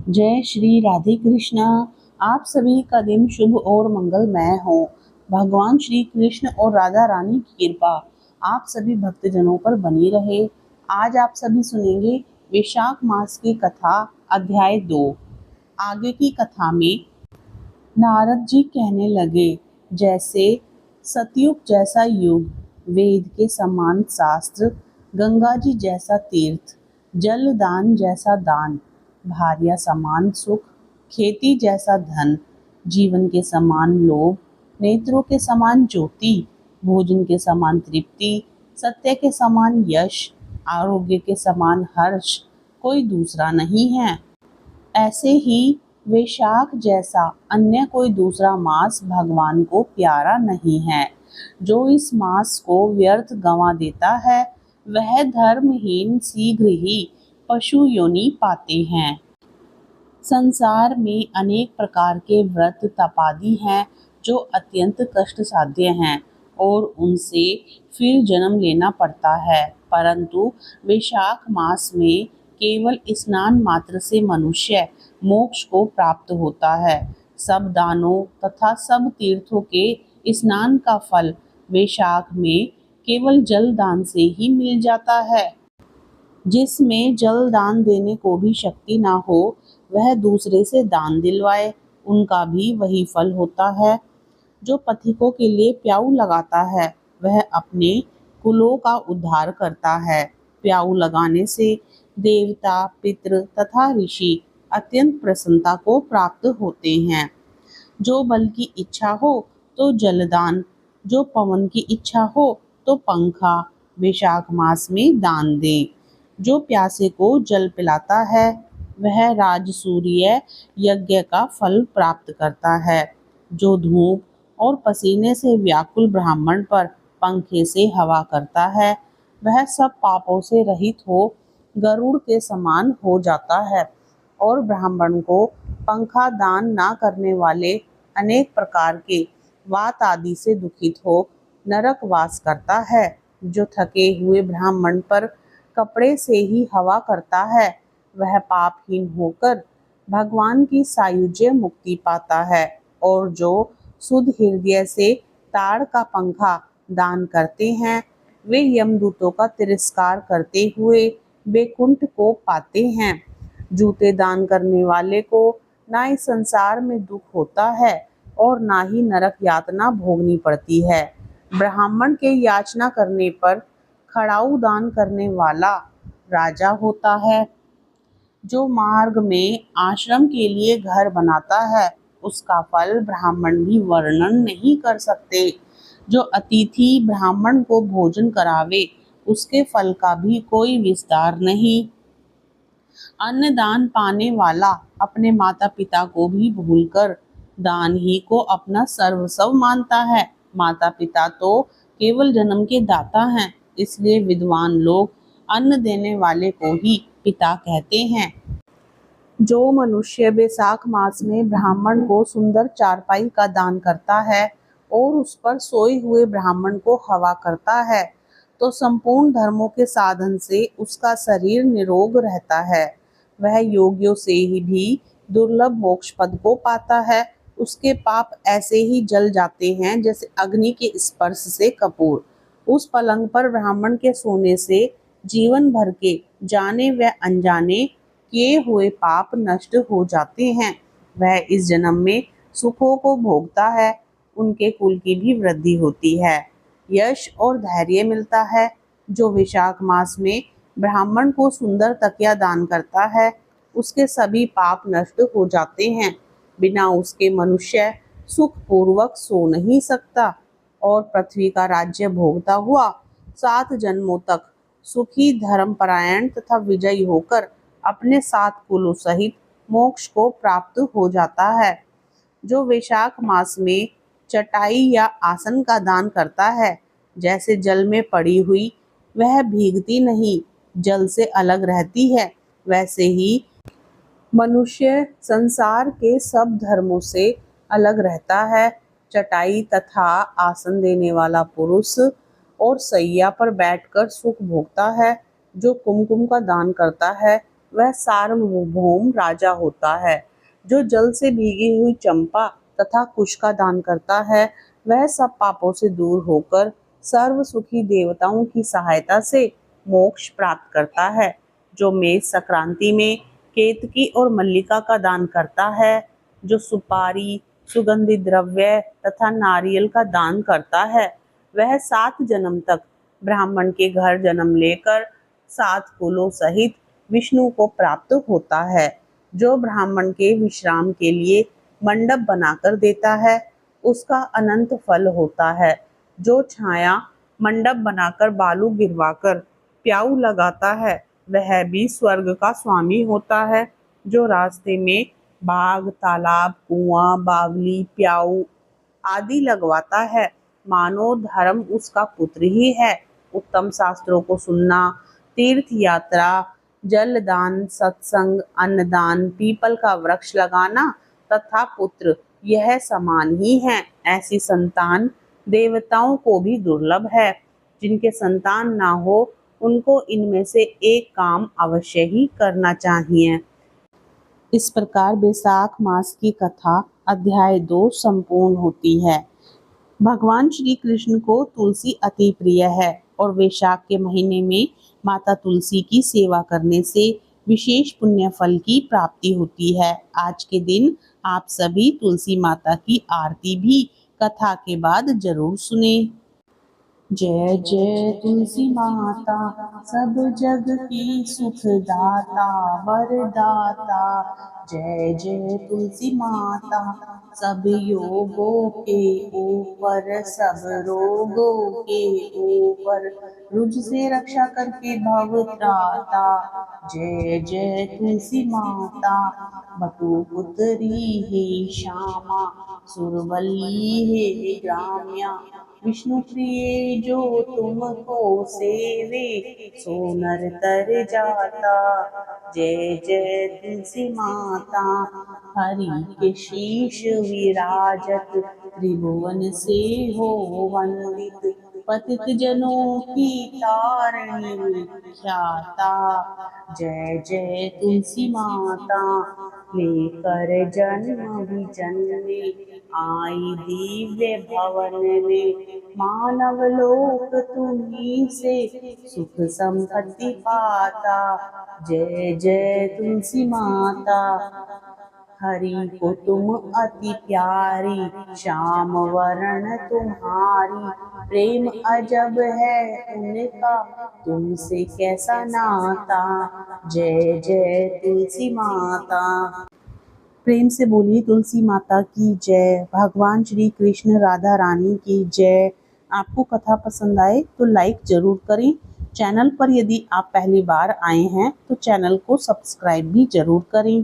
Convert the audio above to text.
जय श्री राधे कृष्णा। आप सभी का दिन शुभ और मंगलमय हो। भगवान श्री कृष्ण और राधा रानी की कृपा आप सभी भक्तजनों पर बनी रहे। आज आप सभी सुनेंगे वैशाख मास की कथा, अध्याय 2। आगे की कथा में नारद जी कहने लगे, जैसे सतयुग जैसा युग, वेद के समान शास्त्र, गंगा जी जैसा तीर्थ, जल दान जैसा दान, भार्या समान सुख, खेती जैसा धन, जीवन के समान लोभ, नेत्रों के समान ज्योति, भोजन के समान तृप्ति, सत्य के समान यश, आरोग्य के समान हर्ष कोई दूसरा नहीं है। ऐसे ही वैशाख जैसा अन्य कोई दूसरा मास भगवान को प्यारा नहीं है। जो इस मास को व्यर्थ गंवा देता है, वह धर्महीन शीघ्र ही पशु योनि पाते हैं। संसार में अनेक प्रकार के व्रत तपादि हैं जो अत्यंत कष्ट साध्य हैं और उनसे फिर जन्म लेना पड़ता है, परंतु वैशाख मास में केवल स्नान मात्र से मनुष्य मोक्ष को प्राप्त होता है। सब दानों तथा सब तीर्थों के स्नान का फल वैशाख में केवल जल दान से ही मिल जाता है। जिसमें जल दान देने को भी शक्ति ना हो, वह दूसरे से दान दिलवाए, उनका भी वही फल होता है। जो पथिकों के लिए प्याऊ लगाता है, वह अपने कुलों का उद्धार करता है। प्याऊ लगाने से देवता, पितृ तथा ऋषि अत्यंत प्रसन्नता को प्राप्त होते हैं। जो बल की इच्छा हो तो जलदान, जो पवन की इच्छा हो तो पंखा वैशाख मास में दान दे। जो प्यासे को जल पिलाता है, वह राजसूय यज्ञ का फल प्राप्त करता है। जो धूप और पसीने से व्याकुल ब्राह्मण पर पंखे से हवा करता है, वह सब पापों से रहित हो गरुड़ के समान हो जाता है। और ब्राह्मण को पंखा दान ना करने वाले अनेक प्रकार के वात आदि से दुखित हो नरक वास करता है। जो थके हुए ब्राह्मण पर कपड़े से ही हवा करता है, वह पापहीन होकर भगवान की सायुज्य मुक्ति पाता है। और जो शुद्ध हृदय से ताड़ का पंखा दान करते हैं, वे यमदूतों का तिरस्कार करते हुए वैकुंठ को पाते हैं। जूते दान करने वाले को ना इस संसार में दुख होता है और ना ही नरक यातना भोगनी पड़ती है। ब्राह्मण के याचना करने पर खड़ाऊ दान करने वाला राजा होता है। जो मार्ग में आश्रम के लिए घर बनाता है, उसका फल ब्राह्मण भी वर्णन नहीं कर सकते। जो अतिथि ब्राह्मण को भोजन करावे, उसके फल का भी कोई विस्तार नहीं। अन्न दान पाने वाला अपने माता पिता को भी भूलकर दान ही को अपना सर्वस्व मानता है। माता पिता तो केवल जन्म के दाता हैं, इसलिए विद्वान लोग अन्न देने वाले को ही पिता कहते हैं। जो मनुष्य वैशाख मास में ब्राह्मण को सुंदर चारपाई का दान करता है और उस पर सोए हुए ब्राह्मण को हवा करता है, तो संपूर्ण धर्मों के साधन से उसका शरीर निरोग रहता है। वह योगियों से ही भी दुर्लभ मोक्ष पद को पाता है। उसके पाप ऐसे ही जल जाते हैं जैसे अग्नि के स्पर्श से कपूर। उस पलंग पर ब्राह्मण के सोने से जीवन भर के जाने व अनजाने किए हुए पाप नष्ट हो जाते हैं। वह इस जन्म में सुखों को भोगता है, उनके कुल की भी वृद्धि होती है, यश और धैर्य मिलता है। जो वैशाख मास में ब्राह्मण को सुंदर तकिया दान करता है, उसके सभी पाप नष्ट हो जाते हैं। बिना उसके मनुष्य सुख पूर्वक सो नहीं सकता और पृथ्वी का राज्य भोगता हुआ 7 जन्मों तक सुखी, धर्मपरायण तथा विजयी होकर अपने 7 कुलों सहित मोक्ष को प्राप्त हो जाता है। जो वैशाख मास में चटाई या आसन का दान करता है, जैसे जल में पड़ी हुई वह भीगती नहीं, जल से अलग रहती है, वैसे ही मनुष्य संसार के सब धर्मों से अलग रहता है। चटाई तथा आसन देने वाला पुरुष और सैया पर बैठकर सुख भोगता है। जो कुमकुम का दान करता है, वह सार्वभौम राजा होता है। जो जल से भीगी हुई चंपा तथा कुश का दान करता है, वह सब पापों से दूर होकर सर्व सुखी देवताओं की सहायता से मोक्ष प्राप्त करता है। जो मेष संक्रांति में केतकी और मल्लिका का दान करता है, जो सुपारी, सुगंधित द्रव्य तथा नारियल का दान करता है, वह 7 जन्म तक ब्राह्मण के घर जन्म लेकर 7 कुलों सहित विष्णु को प्राप्त होता है। जो ब्राह्मण के विश्राम के लिए मंडप बनाकर देता है, उसका अनंत फल होता है। जो छाया मंडप बनाकर बालू गिरवाकर प्याऊ लगाता है, वह भी स्वर्ग का स्वामी होता है। जो रास्ते में बाग, तालाब, कुआं, बावली, प्याऊ आदि लगवाता है, मानो धर्म उसका पुत्र ही है। उत्तम शास्त्रों को सुनना, तीर्थ यात्रा, जलदान, सत्संग, अन्नदान, पीपल का वृक्ष लगाना तथा पुत्र, यह समान ही है। ऐसी संतान देवताओं को भी दुर्लभ है। जिनके संतान ना हो, उनको इनमें से एक काम अवश्य ही करना चाहिए। इस प्रकार बैसाख मास की कथा अध्याय 2 संपूर्ण होती है। भगवान श्री कृष्ण को तुलसी अति प्रिय है और वैशाख के महीने में माता तुलसी की सेवा करने से विशेष पुण्य फल की प्राप्ति होती है। आज के दिन आप सभी तुलसी माता की आरती भी कथा के बाद जरूर सुने। जय जय तुलसी माता, सब जग की सुखदाता वरदाता। जय जय तुलसी माता, सब योगों के ऊपर, सब रोगों के ऊपर, रुझ से रक्षा करके भव त्राता। जय जय तुलसी माता, बटु पुत्री हे श्यामा, सुरवल्ली हे ग्राम्या। विष्णु प्रिय जो तुमको सेवे, सो नर तर जाता। जय जय तुलसी माता, हरि के शीश विराजत, त्रिभुवन से हो वंदित, पतित जनों की तारणी विख्याता। जय जय तुलसी माता, लेकर जन्म भी जन्मे, आई दिव्य भवन में, मानव लोक तुम्हीं से सुख संपत्ति पाता। जय जय तुलसी माता, हरि को तुम अति प्यारी, श्याम वर्ण तुम्हारी, प्रेम अजब है उनका, तुमसे कैसा नाता। जय जय तुलसी माता। प्रेम से बोलिए तुलसी माता की जय। भगवान श्री कृष्ण राधा रानी की जय। आपको कथा पसंद आए तो लाइक जरूर करें। चैनल पर यदि आप पहली बार आए हैं तो चैनल को सब्सक्राइब भी जरूर करें।